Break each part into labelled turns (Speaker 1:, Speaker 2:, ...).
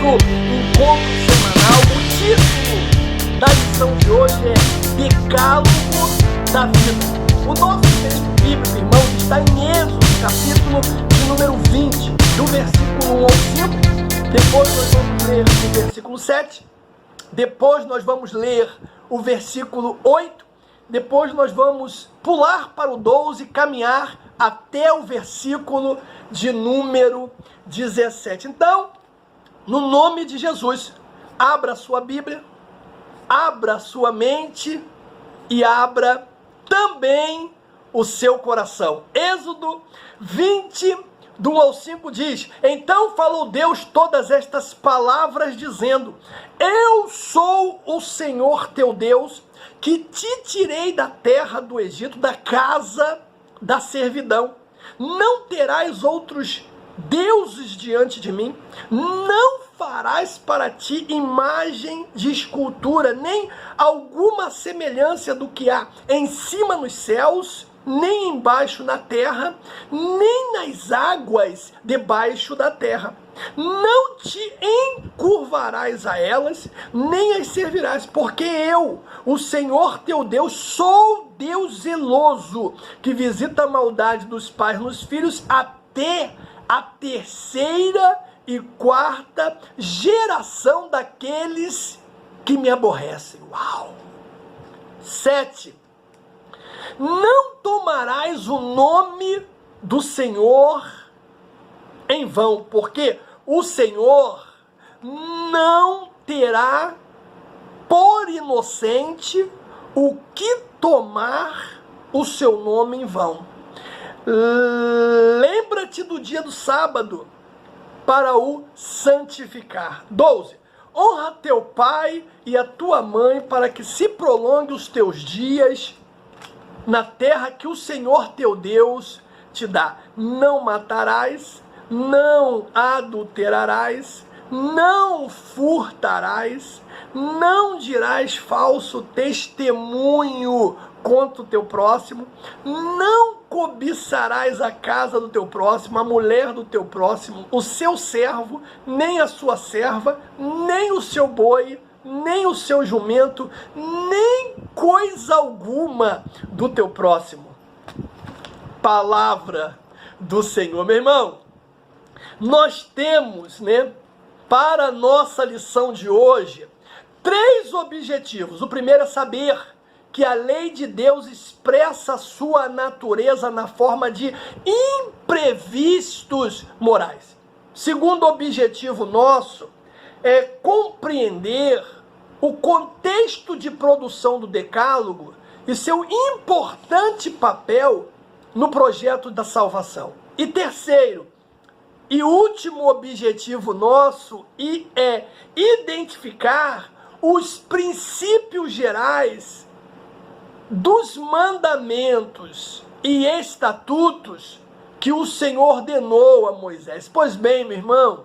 Speaker 1: encontro semanal. O título da lição de hoje é Decálogo da Vida. O nosso texto bíblico, irmãos, está em Êxodo, capítulo de número 20, do versículo 1 ao 5. Depois nós vamos ler o versículo 7. Depois nós vamos ler o versículo 8. Depois nós vamos pular para o 12 e caminhar até o versículo de número 17. Então, no nome de Jesus, abra a sua Bíblia, abra a sua mente e abra também o seu coração. Êxodo 20, do 1 ao 5 diz: Então falou Deus todas estas palavras, dizendo: Eu sou o Senhor teu Deus, que te tirei da terra do Egito, da casa da servidão. Não terás outros deuses diante de mim, não farás para ti imagem de escultura, nem alguma semelhança do que há em cima nos céus, nem embaixo na terra, nem nas águas debaixo da terra. Não te encurvarás a elas, nem as servirás, porque eu, o Senhor teu Deus, sou Deus zeloso, que visita a maldade dos pais nos filhos até a terceira e quarta geração daqueles que me aborrecem. Uau! 7. Não tomarás o nome do Senhor em vão, porque o Senhor não terá por inocente o que tomar o seu nome em vão. Lembra-te do dia do sábado para o santificar. 12. Honra teu pai e a tua mãe, para que se prolongue os teus dias na terra que o Senhor teu Deus te dá. Não matarás, não adulterarás, não furtarás, não dirás falso testemunho contra o teu próximo, não cobiçarás a casa do teu próximo, a mulher do teu próximo, o seu servo, nem a sua serva, nem o seu boi, nem o seu jumento, nem coisa alguma do teu próximo. Palavra do Senhor. Meu irmão, nós temos, para a nossa lição de hoje, 3 objetivos. O primeiro é saber que a lei de Deus expressa a sua natureza na forma de imprevistos morais. Segundo objetivo nosso é compreender o contexto de produção do Decálogo e seu importante papel no projeto da salvação. E terceiro e último objetivo nosso é identificar os princípios gerais dos mandamentos e estatutos que o Senhor ordenou a Moisés. Pois bem, meu irmão,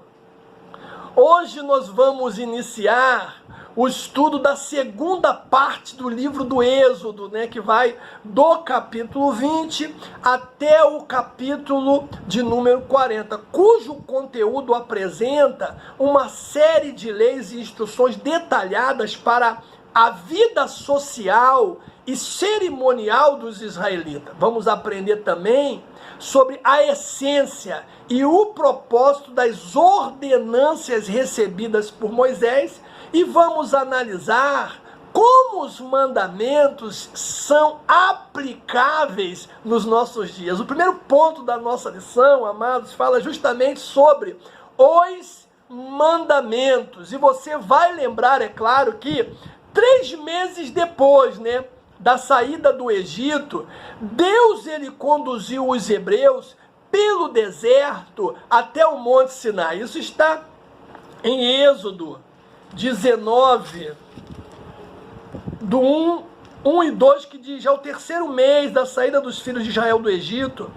Speaker 1: hoje nós vamos iniciar o estudo da segunda parte do livro do Êxodo, que vai do capítulo 20 até o capítulo de número 40, cujo conteúdo apresenta uma série de leis e instruções detalhadas para a vida social e cerimonial dos israelitas. Vamos aprender também sobre a essência e o propósito das ordenâncias recebidas por Moisés e vamos analisar como os mandamentos são aplicáveis nos nossos dias. O primeiro ponto da nossa lição, amados, fala justamente sobre os mandamentos. E você vai lembrar, é claro, que 3 meses depois, da saída do Egito, Deus ele conduziu os hebreus pelo deserto até o Monte Sinai. Isso está em Êxodo 19, do 1 e 2, que diz: ao terceiro mês da saída dos filhos de Israel do Egito,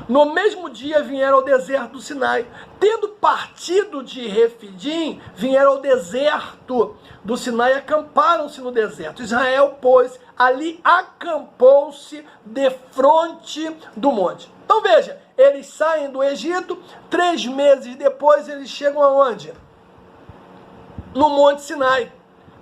Speaker 1: no mesmo dia vieram ao deserto do Sinai. Tendo partido de Refidim, vieram ao deserto do Sinai e acamparam-se no deserto. Israel, pois, ali acampou-se defronte do monte. Então veja, eles saem do Egito, 3 meses depois eles chegam aonde? no Monte Sinai.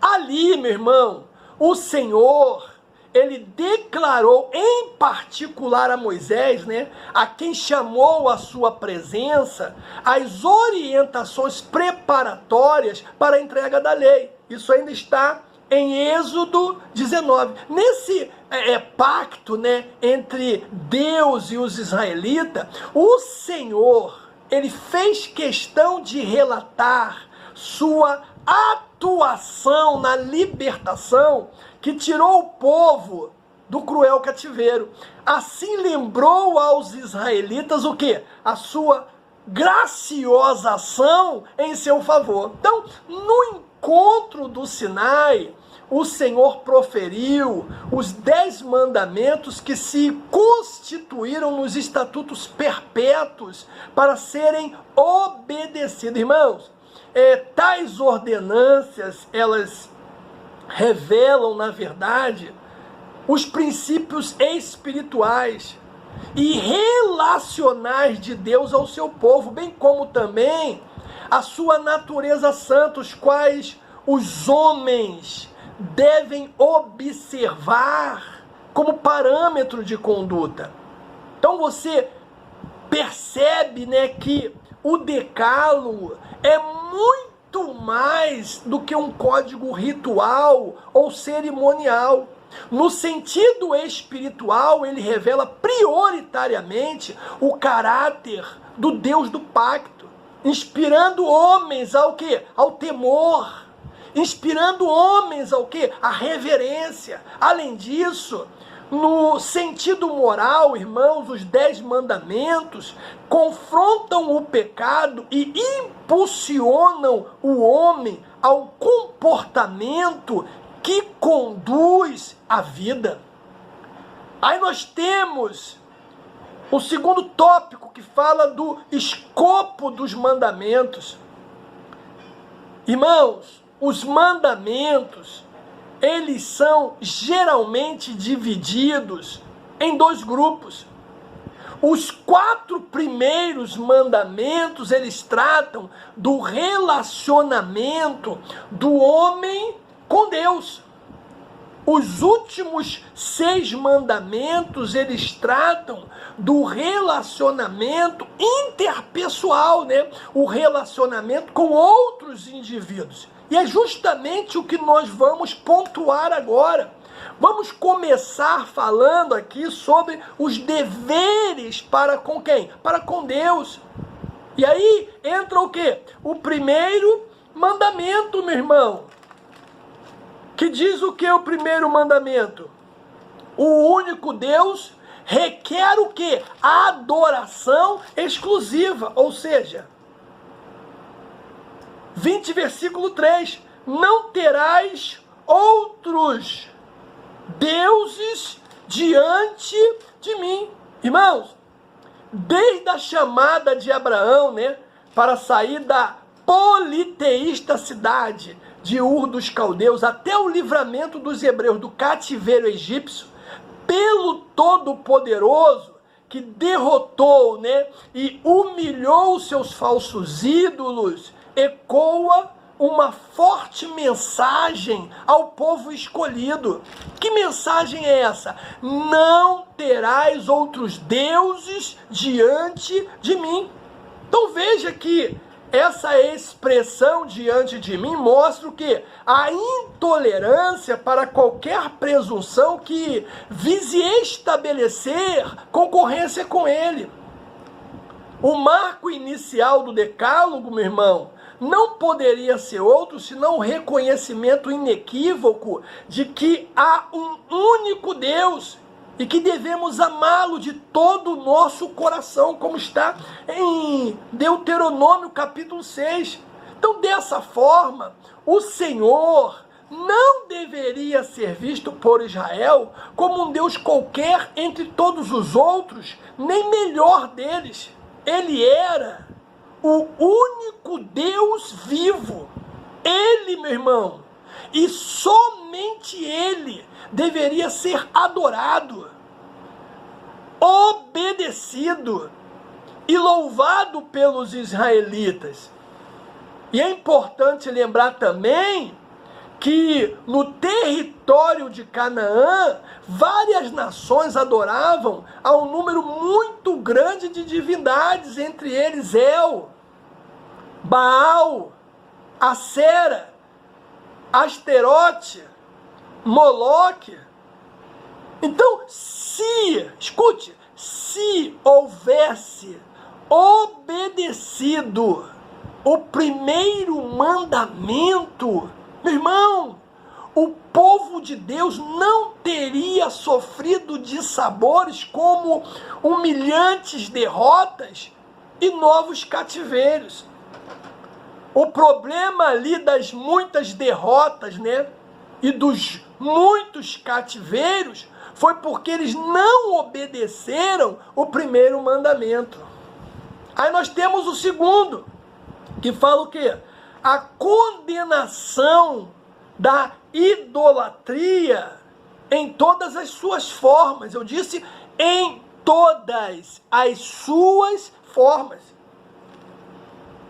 Speaker 1: Ali, meu irmão, o Senhor, ele declarou em particular a Moisés, né, a quem chamou à sua presença, as orientações preparatórias para a entrega da lei. Isso ainda está em Êxodo 19. Nesse pacto, né, entre Deus e os israelitas, o Senhor, ele fez questão de relatar sua atuação na libertação que tirou o povo do cruel cativeiro. Assim lembrou aos israelitas o quê? A sua graciosa ação em seu favor. Então, no encontro do Sinai, o Senhor proferiu os 10 mandamentos que se constituíram nos estatutos perpétuos para serem obedecidos. Irmãos, tais ordenâncias, elas revelam, na verdade, os princípios espirituais e relacionais de Deus ao seu povo, bem como também a sua natureza santa, os quais os homens devem observar como parâmetro de conduta. Então você percebe, né, que o decálogo é muito mais do que um código ritual ou cerimonial. No sentido espiritual, ele revela prioritariamente o caráter do Deus do pacto, inspirando homens ao quê? Ao temor, inspirando homens ao quê? À reverência. Além disso, no sentido moral, irmãos, os 10 mandamentos confrontam o pecado e impulsionam o homem ao comportamento que conduz à vida. Aí nós temos o segundo tópico que fala do escopo dos mandamentos. Irmãos, os mandamentos, eles são geralmente divididos em 2 grupos. Os 4 primeiros mandamentos, eles tratam do relacionamento do homem com Deus. Os últimos 6 mandamentos, eles tratam do relacionamento interpessoal, né? O relacionamento com outros indivíduos. E é justamente o que nós vamos pontuar agora. Vamos começar falando aqui sobre os deveres para com quem? Para com Deus. E aí entra o quê? O primeiro mandamento, meu irmão. Que diz o que o primeiro mandamento? O único Deus requer o quê? A adoração exclusiva, ou seja, 20, versículo 3, não terás outros deuses diante de mim. Irmãos, desde a chamada de Abraão, né, para sair da politeísta cidade de Ur dos Caldeus, até o livramento dos hebreus do cativeiro egípcio, pelo Todo-Poderoso, que derrotou, né, e humilhou os seus falsos ídolos, ecoa uma forte mensagem ao povo escolhido. Que mensagem é essa? Não terás outros deuses diante de mim. Então veja que essa expressão diante de mim mostra o quê? A intolerância para qualquer presunção que vise estabelecer concorrência com ele. O marco inicial do decálogo, meu irmão, não poderia ser outro senão o reconhecimento inequívoco de que há um único Deus e que devemos amá-lo de todo o nosso coração, como está em Deuteronômio capítulo 6. Então, dessa forma, o Senhor não deveria ser visto por Israel como um Deus qualquer entre todos os outros, nem melhor deles. Ele era o único Deus vivo. Ele, meu irmão, e somente Ele deveria ser adorado, obedecido e louvado pelos israelitas. E é importante lembrar também que no território de Canaã, várias nações adoravam a um número muito grande de divindades, entre eles El, Baal, Acera, Asterote, Moloque. Então, escute, se houvesse obedecido o primeiro mandamento, meu irmão, o povo de Deus não teria sofrido dissabores como humilhantes derrotas e novos cativeiros. O problema ali das muitas derrotas, né, e dos muitos cativeiros foi porque eles não obedeceram o primeiro mandamento. Aí nós temos o segundo, que fala o quê? A condenação da idolatria em todas as suas formas. Eu disse em todas as suas formas.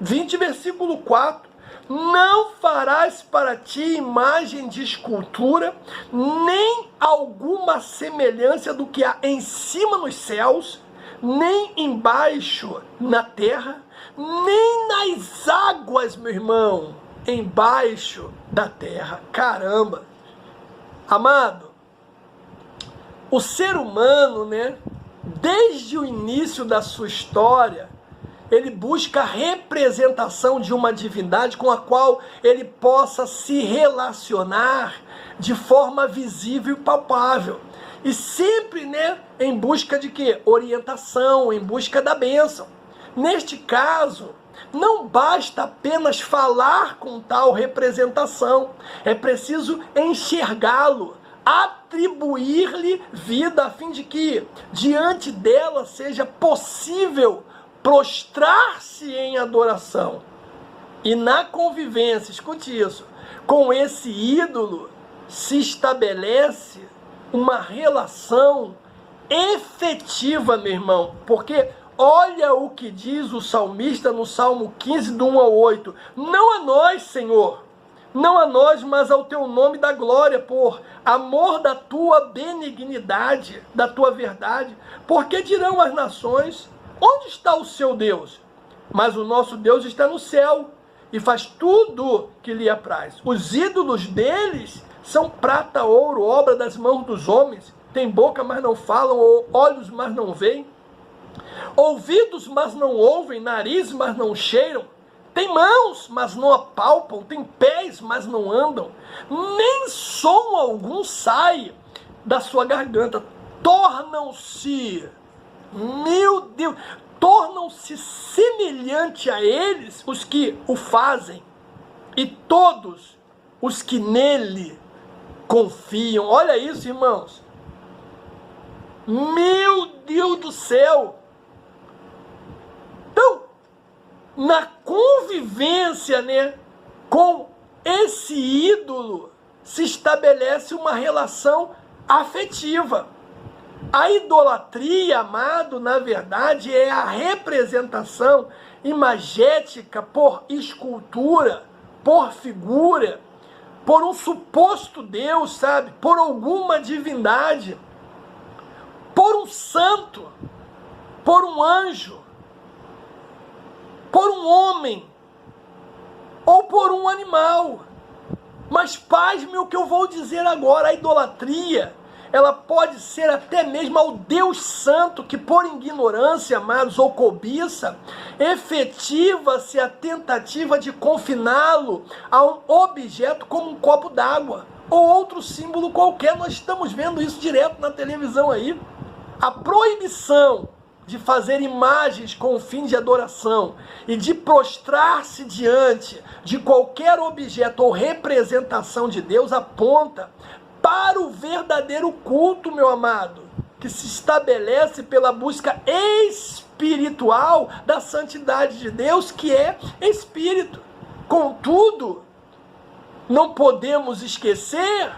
Speaker 1: 20, versículo 4. Não farás para ti imagem de escultura, nem alguma semelhança do que há em cima nos céus, nem embaixo na terra, nem nas águas, meu irmão, embaixo da terra. Caramba! Amado, o ser humano, né, desde o início da sua história, ele busca a representação de uma divindade com a qual ele possa se relacionar de forma visível e palpável. E sempre, né, em busca de quê? Orientação, em busca da bênção. Neste caso, não basta apenas falar com tal representação. É preciso enxergá-lo, atribuir-lhe vida, a fim de que, diante dela, seja possível prostrar-se em adoração. E na convivência, escute isso, com esse ídolo se estabelece uma relação efetiva, meu irmão, porque olha o que diz o salmista no Salmo 15, do 1 ao 8. Não a nós, Senhor, não a nós, mas ao teu nome da glória, por amor da tua benignidade, da tua verdade. Porque dirão as nações, onde está o seu Deus? Mas o nosso Deus está no céu e faz tudo que lhe apraz. Os ídolos deles são prata, ouro, obra das mãos dos homens. Tem boca, mas não falam, olhos, mas não veem. Ouvidos, mas não ouvem, nariz, mas não cheiram. Tem mãos, mas não apalpam, tem pés, mas não andam. Nem som algum sai da sua garganta. Tornam-se, meu Deus, tornam-se semelhante a eles os que o fazem e todos os que nele confiam. Olha isso, irmãos. Meu Deus do céu. Então, na convivência, né, com esse ídolo, se estabelece uma relação afetiva. A idolatria, amado, na verdade, é a representação imagética por escultura, por figura, por um suposto Deus, sabe? Por alguma divindade, por um santo, por um anjo, por um homem ou por um animal. Mas pasme o que eu vou dizer agora, a idolatria, ela pode ser até mesmo ao Deus Santo, que por ignorância, amados, ou cobiça, efetiva-se a tentativa de confiná-lo a um objeto como um copo d'água, ou outro símbolo qualquer. Nós estamos vendo isso direto na televisão aí. A proibição de fazer imagens com fim de adoração e de prostrar-se diante de qualquer objeto ou representação de Deus aponta para o verdadeiro culto, meu amado, que se estabelece pela busca espiritual da santidade de Deus, que é espírito. Contudo, não podemos esquecer,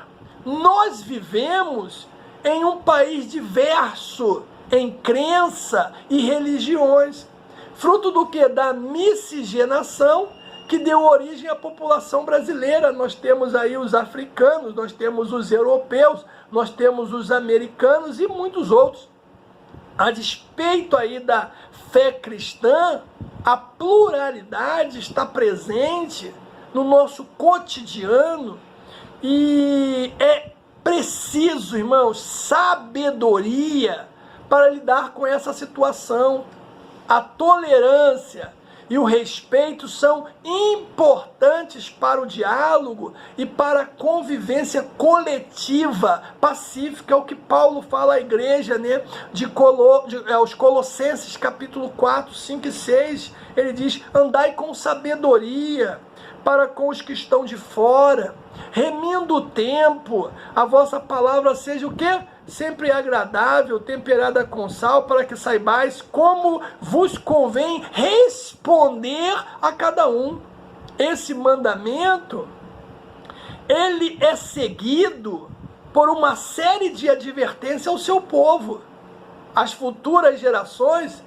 Speaker 1: nós vivemos em um país diverso em crença e religiões, fruto do que? Da miscigenação que deu origem à população brasileira. Nós temos aí os africanos, nós temos os europeus, nós temos os americanos e muitos outros. A despeito aí da fé cristã, a pluralidade está presente no nosso cotidiano e é preciso, irmãos, sabedoria para lidar com essa situação. A tolerância e o respeito são importantes para o diálogo e para a convivência coletiva, pacífica, é o que Paulo fala à igreja, né? Aos Colossenses, capítulo 4, 5 e 6, ele diz: andai com sabedoria para com os que estão de fora, remindo o tempo, a vossa palavra seja o quê? Sempre agradável, temperada com sal, para que saibais como vos convém responder a cada um. Esse mandamento, ele é seguido por uma série de advertências ao seu povo. As futuras gerações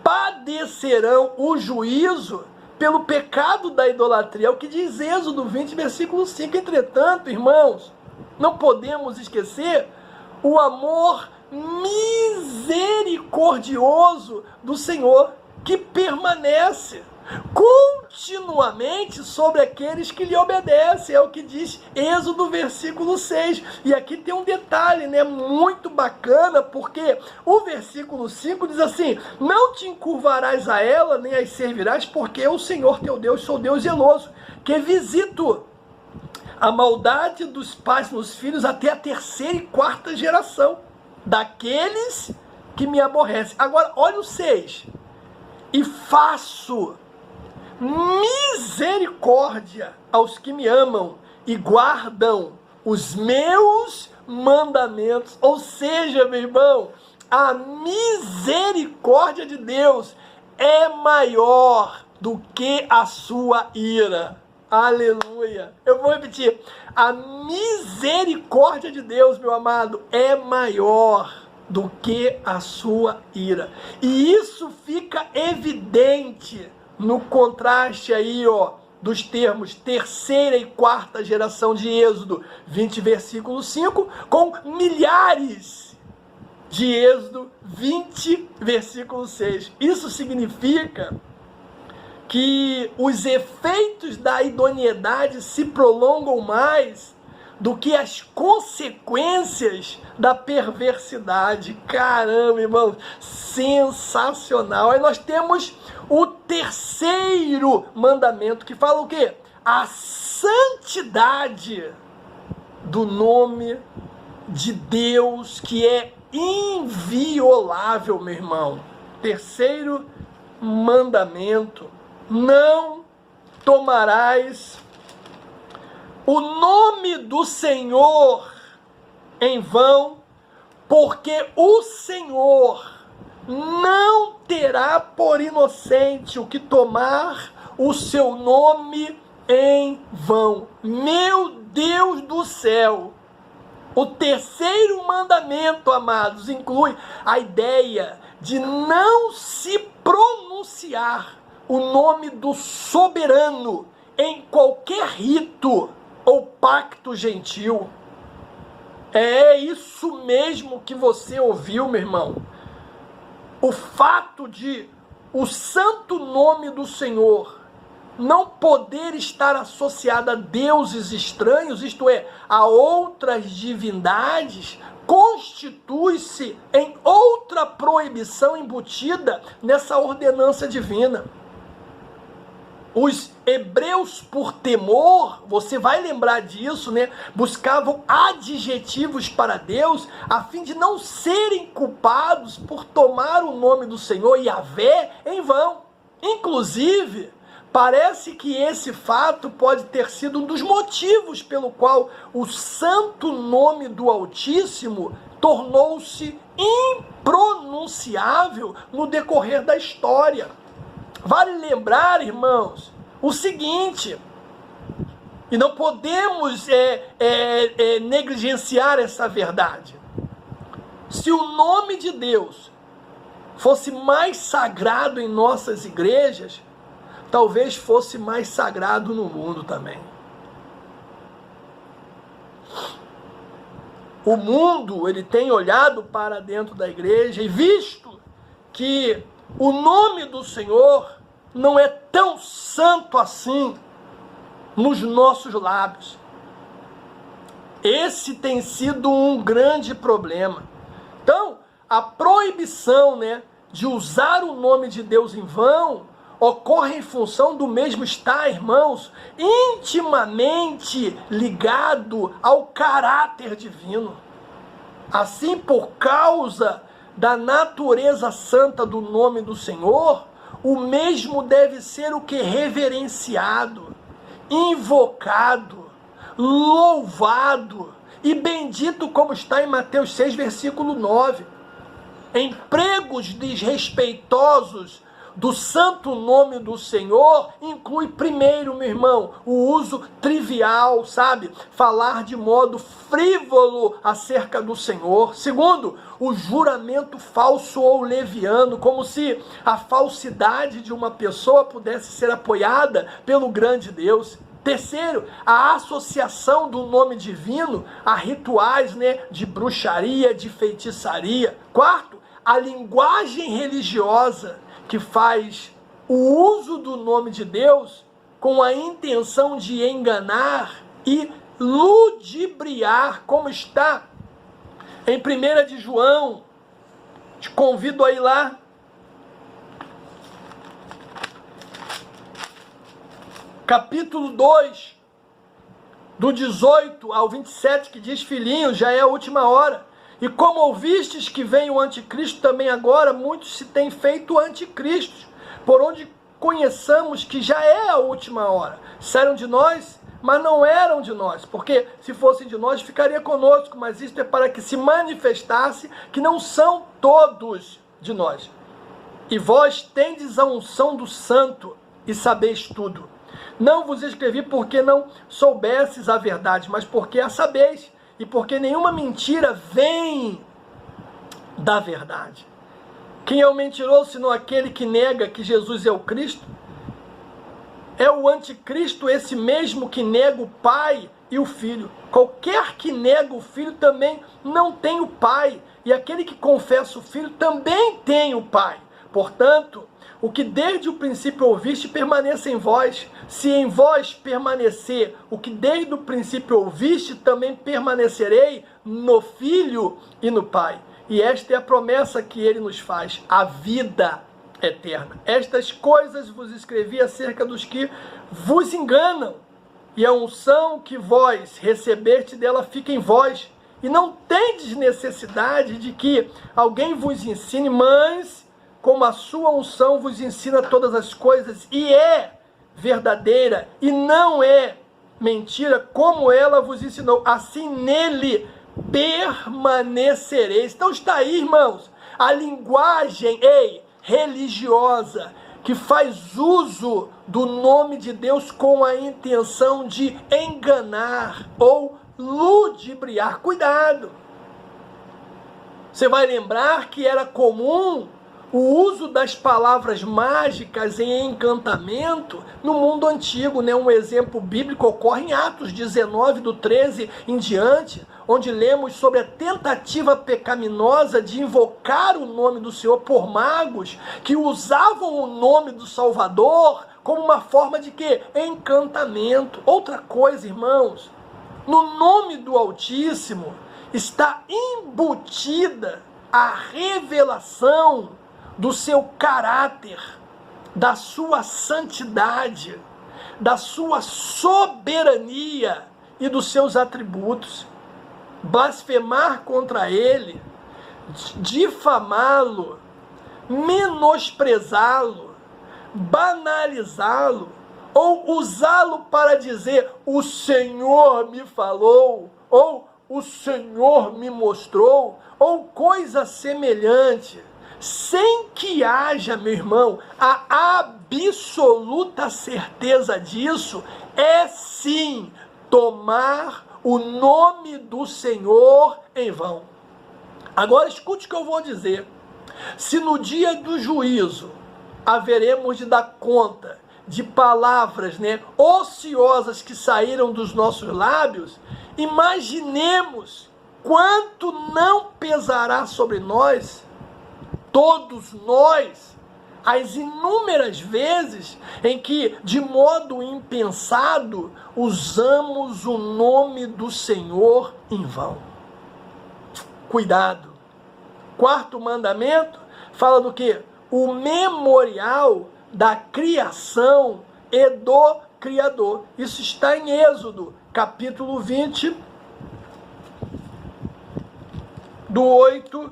Speaker 1: padecerão o juízo pelo pecado da idolatria, é o que diz Êxodo 20, versículo 5. Entretanto, irmãos, não podemos esquecer o amor misericordioso do Senhor, que permanece continuamente sobre aqueles que lhe obedecem, é o que diz Êxodo versículo 6. E aqui tem um detalhe, né, muito bacana, porque o versículo 5 diz assim: não te encurvarás a ela, nem as servirás, porque eu, Senhor teu Deus, sou Deus zeloso, que visito a maldade dos pais nos filhos até a 3ª e 4ª geração daqueles que me aborrecem. Agora, olha o 6. E faço misericórdia aos que me amam e guardam os meus mandamentos. Ou seja, meu irmão, a misericórdia de Deus é maior do que a sua ira. Aleluia. Eu vou repetir. A misericórdia de Deus, meu amado, é maior do que a sua ira. E isso fica evidente no contraste aí, ó, dos termos 3ª e 4ª geração de Êxodo 20, versículo 5, com milhares de Êxodo 20, versículo 6. Isso significa que os efeitos da idoneidade se prolongam mais do que as consequências da perversidade. Caramba, irmão, sensacional. Aí nós temos o 3º mandamento, que fala o quê? A santidade do nome de Deus, que é inviolável, meu irmão. 3º mandamento: não tomarás o nome do Senhor em vão, porque o Senhor não terá por inocente o que tomar o seu nome em vão. Meu Deus do céu! O 3º mandamento, amados, inclui a ideia de não se pronunciar o nome do soberano em qualquer rito ou pacto gentil. É isso mesmo que você ouviu, meu irmão. O fato de o santo nome do Senhor não poder estar associado a deuses estranhos, isto é, a outras divindades, constitui-se em outra proibição embutida nessa ordenança divina. Os hebreus, por temor, você vai lembrar disso, né? Buscavam adjetivos para Deus, a fim de não serem culpados por tomar o nome do Senhor, Yahvé, em vão. Inclusive, parece que esse fato pode ter sido um dos motivos pelo qual o santo nome do Altíssimo tornou-se impronunciável no decorrer da história. Vale lembrar, irmãos, o seguinte, e não podemos negligenciar essa verdade. Se o nome de Deus fosse mais sagrado em nossas igrejas, talvez fosse mais sagrado no mundo também. O mundo, ele tem olhado para dentro da igreja e visto que o nome do Senhor não é tão santo assim nos nossos lábios. Esse tem sido um grande problema. Então, a proibição, de usar o nome de Deus em vão ocorre em função do mesmo estar, irmãos, intimamente ligado ao caráter divino. Assim, por causa da natureza santa do nome do Senhor, o mesmo deve ser o que? Reverenciado, invocado, louvado e bendito, como está em Mateus 6, versículo 9. Empregos desrespeitosos do santo nome do Senhor inclui, primeiro, meu irmão, o uso trivial, falar de modo frívolo acerca do Senhor. Segundo, o juramento falso ou leviano, como se a falsidade de uma pessoa pudesse ser apoiada pelo grande Deus. Terceiro, a associação do nome divino a rituais, de bruxaria, de feitiçaria. Quarto, a linguagem religiosa que faz o uso do nome de Deus com a intenção de enganar e ludibriar, como está em 1 de João. Te convido a ir lá. Capítulo 2, do 18 ao 27, que diz: filhinhos, já é a última hora. E como ouvistes que vem o anticristo, também agora muitos se têm feito anticristos, por onde conheçamos que já é a última hora. Saíram de nós, mas não eram de nós, porque se fossem de nós, ficaria conosco, mas isto é para que se manifestasse que não são todos de nós. E vós tendes a unção do santo e sabeis tudo. Não vos escrevi porque não soubesses a verdade, mas porque a sabeis, e porque nenhuma mentira vem da verdade. Quem é o mentiroso, senão aquele que nega que Jesus é o Cristo? É o anticristo esse mesmo que nega o Pai e o Filho. Qualquer que nega o Filho também não tem o Pai, e aquele que confessa o Filho também tem o Pai. Portanto, o que desde o princípio ouviste permaneça em vós. Se em vós permanecer o que desde o princípio ouviste, também permanecerei no Filho e no Pai. E esta é a promessa que ele nos faz, a vida eterna. Estas coisas vos escrevi acerca dos que vos enganam, e a unção que vós recebeste dela fica em vós, e não tendes necessidade de que alguém vos ensine, mas como a sua unção vos ensina todas as coisas, e é verdadeira, e não é mentira, como ela vos ensinou, assim nele permanecereis. Então está aí, irmãos, a linguagem religiosa, que faz uso do nome de Deus com a intenção de enganar ou ludibriar. Cuidado! Você vai lembrar que era comum o uso das palavras mágicas em encantamento no mundo antigo, Um exemplo bíblico ocorre em Atos 19, do 13 em diante, onde lemos sobre a tentativa pecaminosa de invocar o nome do Senhor por magos que usavam o nome do Salvador como uma forma de quê? Encantamento. Outra coisa, irmãos, no nome do Altíssimo está embutida a revelação do seu caráter, da sua santidade, da sua soberania e dos seus atributos. Blasfemar contra ele, difamá-lo, menosprezá-lo, banalizá-lo, ou usá-lo para dizer o Senhor me falou, ou o Senhor me mostrou, ou coisa semelhante, sem que haja, meu irmão, a absoluta certeza disso, é sim tomar o nome do Senhor em vão. Agora escute o que eu vou dizer. Se no dia do juízo haveremos de dar conta de palavras, né, ociosas que saíram dos nossos lábios, imaginemos quanto não pesará sobre nós, todos nós, as inúmeras vezes em que, de modo impensado, usamos o nome do Senhor em vão. Cuidado. Quarto mandamento fala do quê? O memorial da criação e do Criador. Isso está em Êxodo, capítulo 20, do 8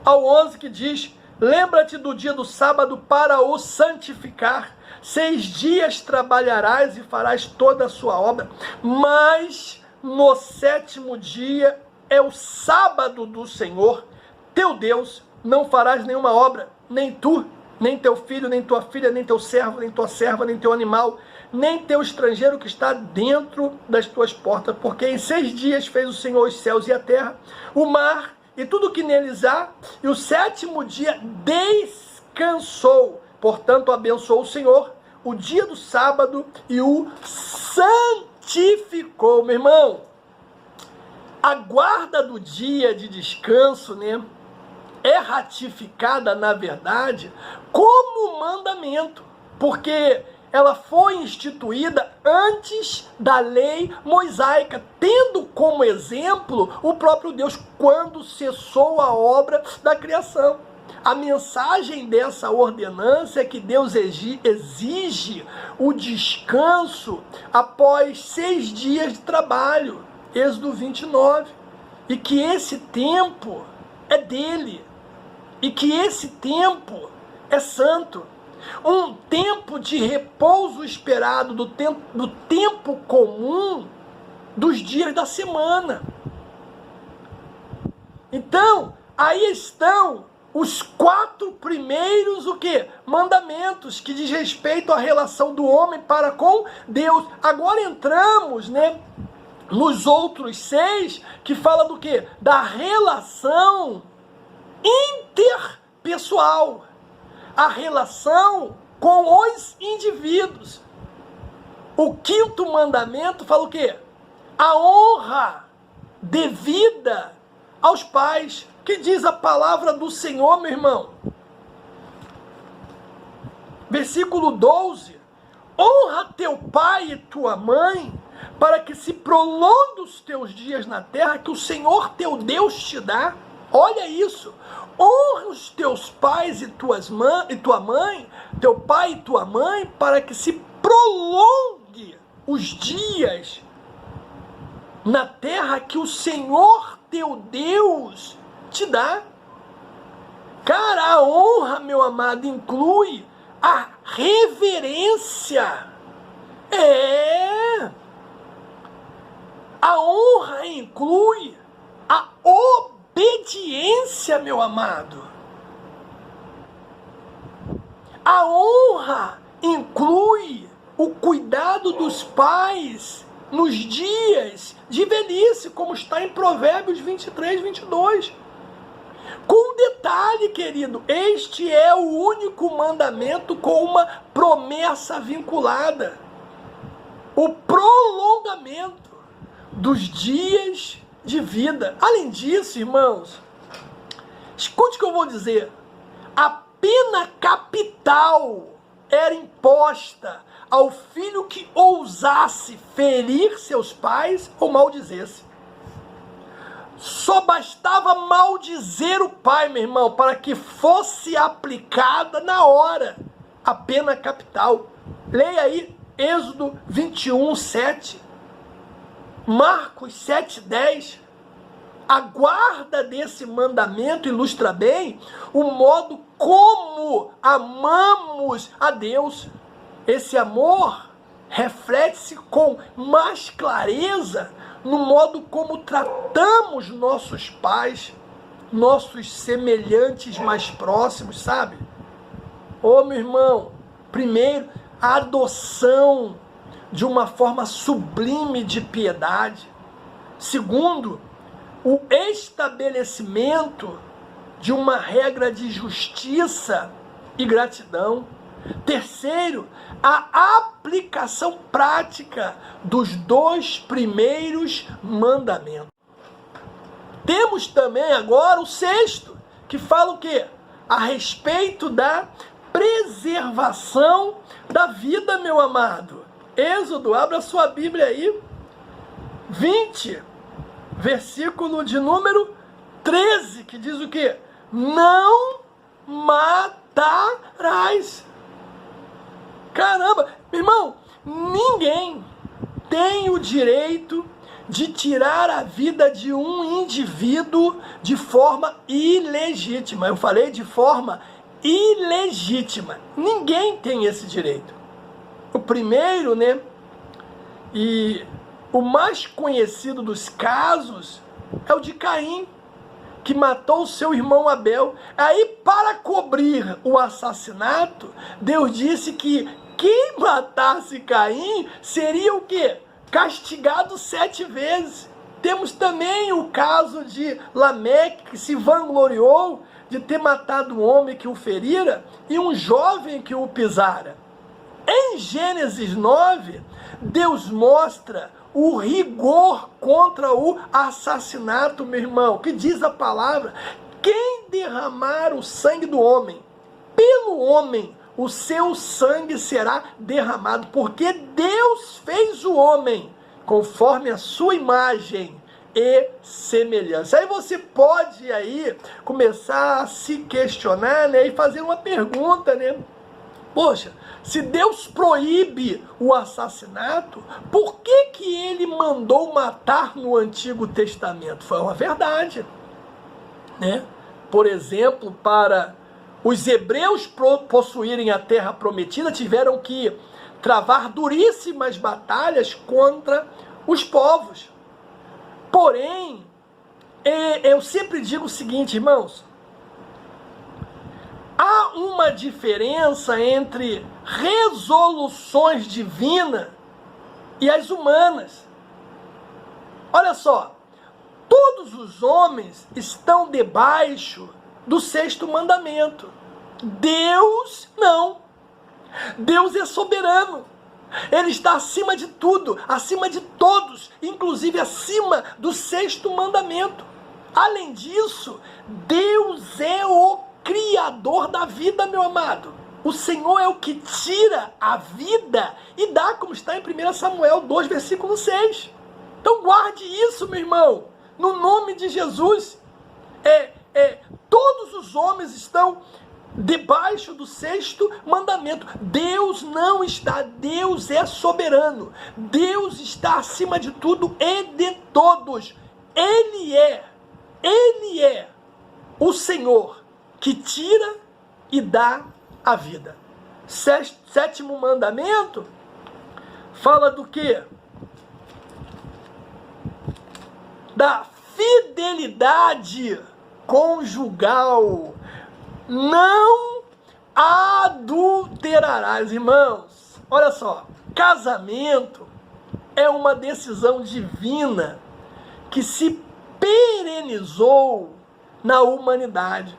Speaker 1: ao 11, que diz: lembra-te do dia do sábado para o santificar. 6 dias trabalharás e farás toda a sua obra, mas no 7º dia é o sábado do Senhor, teu Deus. Não farás nenhuma obra, nem tu, nem teu filho, nem tua filha, nem teu servo, nem tua serva, nem teu animal, nem teu estrangeiro que está dentro das tuas portas, porque em 6 dias fez o Senhor os céus e a terra, o mar e tudo que neles há, e o 7º dia descansou. Portanto, abençoou o Senhor o dia do sábado e o santificou. Meu irmão, a guarda do dia de descanso, né, é ratificada, na verdade, como mandamento, porque ela foi instituída antes da lei mosaica, tendo como exemplo o próprio Deus quando cessou a obra da criação. A mensagem dessa ordenança é que Deus exige o descanso após 6 dias de trabalho, Êxodo 29, e que esse tempo é dele, e que esse tempo é santo. Um tempo de repouso esperado do tempo comum dos dias da semana. Então, aí estão os 4 primeiros mandamentos que diz respeito à relação do homem para com Deus. Agora entramos, né, nos outros 6 que fala do quê? Da relação interpessoal. A relação com os indivíduos. O 5º mandamento fala o quê? A honra devida aos pais. Que diz a palavra do Senhor, meu irmão? Versículo 12. Honra teu pai e tua mãe, para que se prolongue os teus dias na terra que o Senhor teu Deus te dá. Olha isso. Honra os teus pais e tua mãe, teu pai e tua mãe, para que se prolongue os dias na terra que o Senhor teu Deus te dá. Cara, a honra, meu amado, inclui a reverência. A honra inclui a obediência, meu amado. A honra inclui o cuidado dos pais nos dias de velhice, como está em Provérbios 23, 22. Com detalhe, querido, este é o único mandamento com uma promessa vinculada. O prolongamento dos dias de vida. Além disso, irmãos, escute o que eu vou dizer. A pena capital era imposta ao filho que ousasse ferir seus pais ou maldizesse. Só bastava maldizer o pai, meu irmão, para que fosse aplicada na hora a pena capital. Leia aí Êxodo 21, 7. Marcos 7, 10. A guarda desse mandamento ilustra bem o modo como amamos a Deus. Esse amor reflete-se com mais clareza no modo como tratamos nossos pais, nossos semelhantes mais próximos, sabe? Ô, meu irmão, primeiro, a adoção de uma forma sublime de piedade. Segundo, o estabelecimento de uma regra de justiça e gratidão. Terceiro, a aplicação prática dos 2 primeiros mandamentos. Temos também agora o 6º, que fala o quê? A respeito da preservação da vida, meu amado. Êxodo, abra sua Bíblia aí, 20, versículo de número 13, que diz o quê? Não matarás. Caramba, meu irmão, ninguém tem o direito de tirar a vida de um indivíduo de forma ilegítima. Eu falei de forma ilegítima. Ninguém tem esse direito. O primeiro, né, e o mais conhecido dos casos é o de Caim, que matou seu irmão Abel. Aí, para cobrir o assassinato, Deus disse que quem matasse Caim seria o quê? Castigado 7 vezes. Temos também o caso de Lameque, que se vangloriou de ter matado um homem que o ferira e um jovem que o pisara. Em Gênesis 9, Deus mostra o rigor contra o assassinato, meu irmão, que diz a palavra: quem derramar o sangue do homem, pelo homem, o seu sangue será derramado, porque Deus fez o homem conforme a sua imagem e semelhança. Aí você pode aí começar a se questionar, né, e fazer uma pergunta, né? Poxa, se Deus proíbe o assassinato, por que que ele mandou matar no Antigo Testamento? Foi uma verdade, né? Por exemplo, para os hebreus possuírem a terra prometida, tiveram que travar duríssimas batalhas contra os povos. Porém, eu sempre digo o seguinte, irmãos: há uma diferença entre resoluções divinas e as humanas. Olha só, todos os homens estão debaixo do 6º mandamento. Deus não. Deus é soberano. Ele está acima de tudo, acima de todos, inclusive acima do 6º mandamento. Além disso, Deus é o Criador da vida, meu amado. O Senhor é o que tira a vida e dá, como está em 1 Samuel 2, versículo 6. Então guarde isso, meu irmão, no nome de Jesus. Todos os homens estão debaixo do 6º mandamento. Deus não está, Deus é soberano. Deus está acima de tudo e de todos. Ele é o Senhor que tira e dá a vida. 7º mandamento fala do quê? Da fidelidade conjugal. Não adulterarás, irmãos. Olha só, casamento é uma decisão divina que se perenizou na humanidade.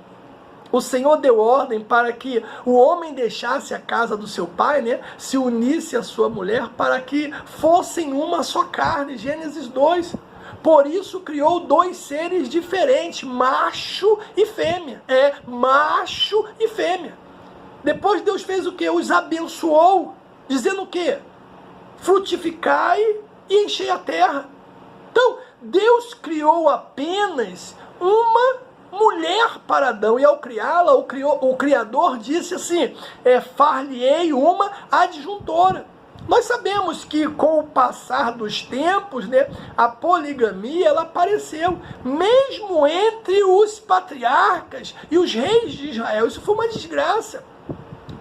Speaker 1: O Senhor deu ordem para que o homem deixasse a casa do seu pai, né, se unisse à sua mulher, para que fossem uma só carne. Gênesis 2. Por isso criou 2 seres diferentes, macho e fêmea. Macho e fêmea. Depois Deus fez o quê? Os abençoou, dizendo o quê? Frutificai e enchei a terra. Então, Deus criou apenas uma mulher para Adão, e ao criá-la, o Criador disse assim: far-lhe-ei uma adjuntora. Nós sabemos que com o passar dos tempos, né, a poligamia ela apareceu, mesmo entre os patriarcas e os reis de Israel. Isso foi uma desgraça,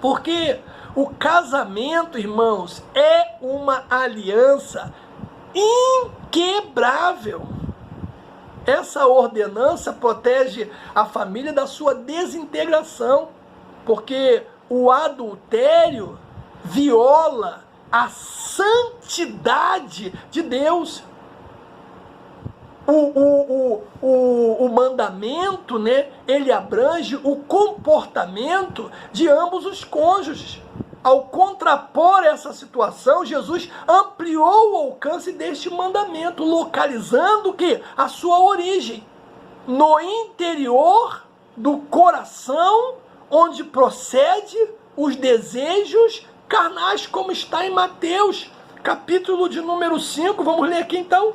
Speaker 1: porque o casamento, irmãos, é uma aliança inquebrável. Essa ordenança protege a família da sua desintegração, porque o adultério viola a santidade de Deus. O mandamento, né, ele abrange o comportamento de ambos os cônjuges. ao contrapor essa situação, Jesus ampliou o alcance deste mandamento, localizando que a sua origem no interior do coração, onde procede os desejos carnais, como está em Mateus, capítulo de número 5. Vamos ler aqui então.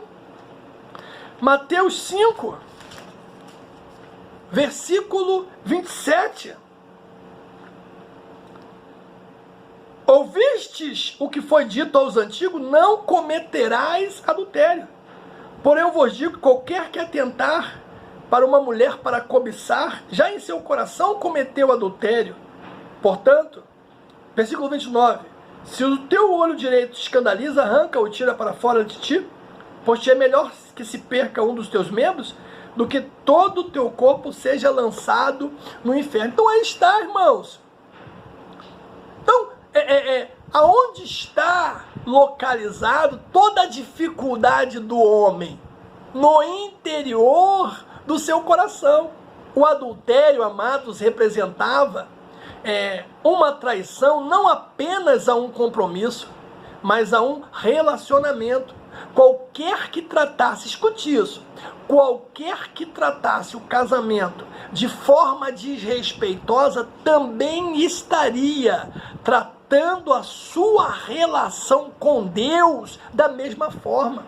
Speaker 1: Mateus 5, versículo 27. Ouvistes o que foi dito aos antigos, não cometerás adultério. Porém eu vos digo, qualquer que atentar para uma mulher para cobiçar, já em seu coração cometeu adultério. Portanto, versículo 29, se o teu olho direito te escandaliza, arranca-o e tira para fora de ti, pois te é melhor que se perca um dos teus membros, do que todo o teu corpo seja lançado no inferno. Então aí está, irmãos. Então, aonde está localizado toda a dificuldade do homem? No interior do seu coração. O adultério, amados, representava uma traição não apenas a um compromisso, mas a um relacionamento. Qualquer que tratasse, escute isso, qualquer que tratasse o casamento de forma desrespeitosa também estaria tratando a sua relação com Deus da mesma forma.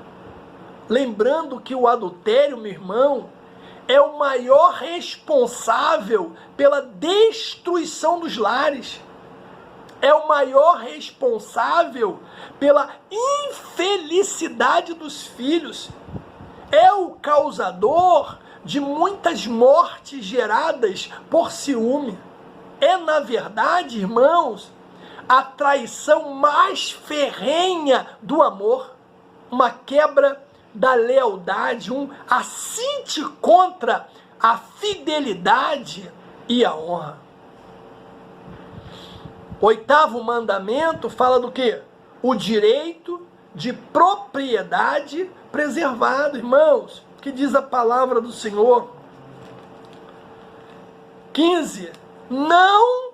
Speaker 1: Lembrando que o adultério, meu irmão, é o maior responsável pela destruição dos lares. É o maior responsável pela infelicidade dos filhos. É o causador de muitas mortes geradas por ciúme. É, na verdade, irmãos, a traição mais ferrenha do amor. Uma quebra da lealdade, um assinte contra a fidelidade e a honra. Oitavo mandamento fala do quê? O direito de propriedade preservado, irmãos. Que diz a palavra do Senhor? 15. Não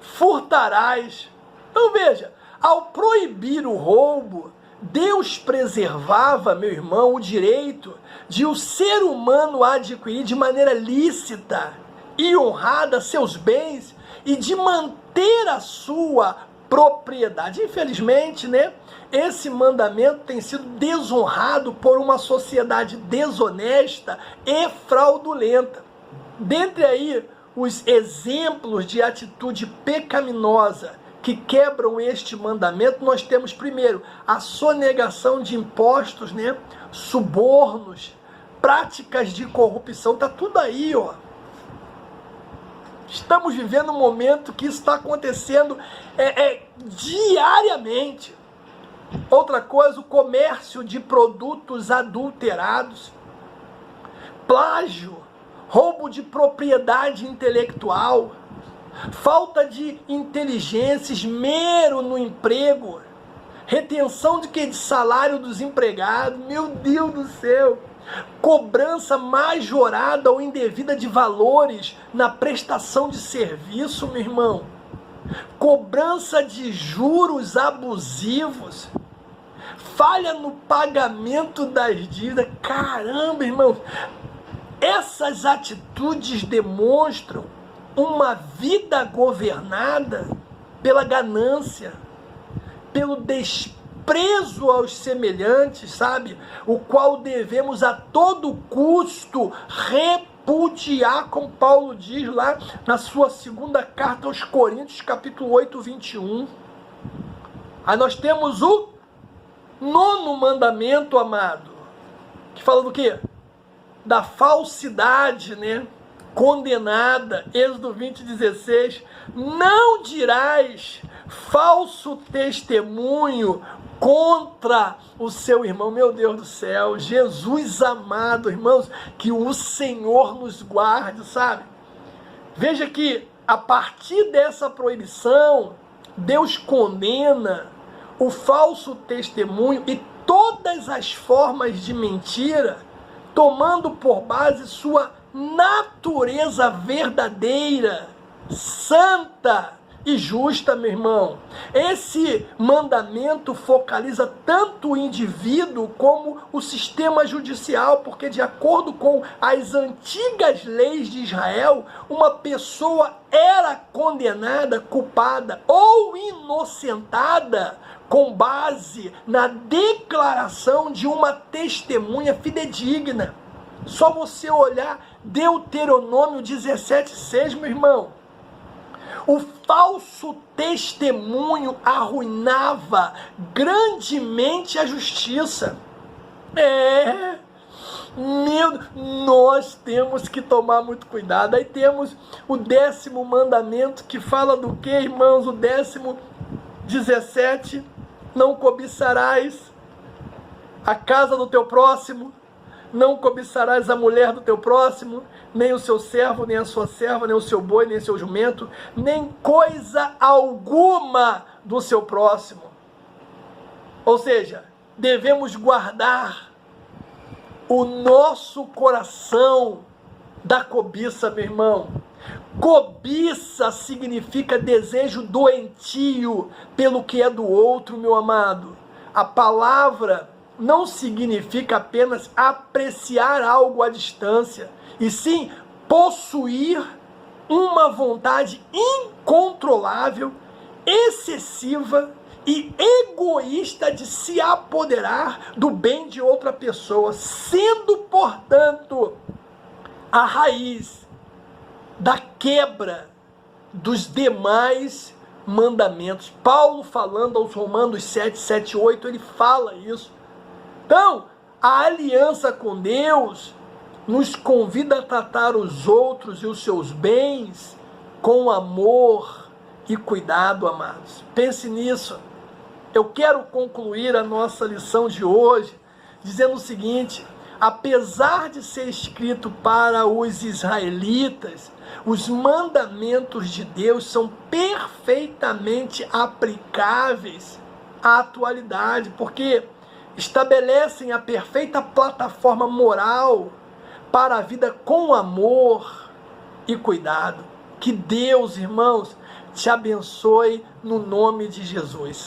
Speaker 1: furtarás. Então veja, ao proibir o roubo, Deus preservava, meu irmão, o direito de o ser humano adquirir de maneira lícita e honrada seus bens e de manter a sua propriedade. Infelizmente, esse mandamento tem sido desonrado por uma sociedade desonesta e fraudulenta. Dentre aí os exemplos de atitude pecaminosa que quebram este mandamento, nós temos primeiro a sonegação de impostos, subornos, práticas de corrupção, tá tudo aí, ó. Estamos vivendo um momento que isso está acontecendo diariamente. Outra coisa, o comércio de produtos adulterados, plágio, roubo de propriedade intelectual, falta de inteligência, esmero no emprego, retenção de salário dos empregados, meu Deus do céu, cobrança majorada ou indevida de valores na prestação de serviço, meu irmão, cobrança de juros abusivos, falha no pagamento das dívidas. Caramba, irmão, essas atitudes demonstram uma vida governada pela ganância, pelo desprezo aos semelhantes, sabe? O qual devemos a todo custo repudiar, como Paulo diz lá na sua segunda carta aos Coríntios, capítulo 8, 21. Aí nós temos o 9º mandamento, amado, que fala do quê? Da falsidade, condenada. Êxodo 20, 16. Não dirás falso testemunho contra o seu irmão. Meu Deus do céu, Jesus amado, irmãos, que o Senhor nos guarde, sabe? Veja que a partir dessa proibição, Deus condena o falso testemunho e todas as formas de mentira, tomando por base sua natureza verdadeira, santa e justa, meu irmão. Esse mandamento focaliza tanto o indivíduo como o sistema judicial, porque de acordo com as antigas leis de Israel, uma pessoa era condenada, culpada ou inocentada com base na declaração de uma testemunha fidedigna. Só você olhar Deuteronômio 17:6, meu irmão. O falso testemunho arruinava grandemente a justiça. Nós temos que tomar muito cuidado. Aí temos o 10º mandamento, que fala do que, irmãos? O 10:17, não cobiçarás a casa do teu próximo, não cobiçarás a mulher do teu próximo, nem o seu servo, nem a sua serva, nem o seu boi, nem o seu jumento, nem coisa alguma do seu próximo. Ou seja, devemos guardar o nosso coração da cobiça, meu irmão. Cobiça significa desejo doentio pelo que é do outro, meu amado. A palavra não significa apenas apreciar algo à distância, e sim possuir uma vontade incontrolável, excessiva e egoísta de se apoderar do bem de outra pessoa, sendo, portanto, a raiz da quebra dos demais mandamentos. Paulo, falando aos Romanos 7, 8, ele fala isso. Então, a aliança com Deus nos convida a tratar os outros e os seus bens com amor e cuidado, amados. Pense nisso. Eu quero concluir a nossa lição de hoje dizendo o seguinte: apesar de ser escrito para os israelitas, os mandamentos de Deus são perfeitamente aplicáveis à atualidade, porque estabelecem a perfeita plataforma moral para a vida com amor e cuidado. Que Deus, irmãos, te abençoe no nome de Jesus.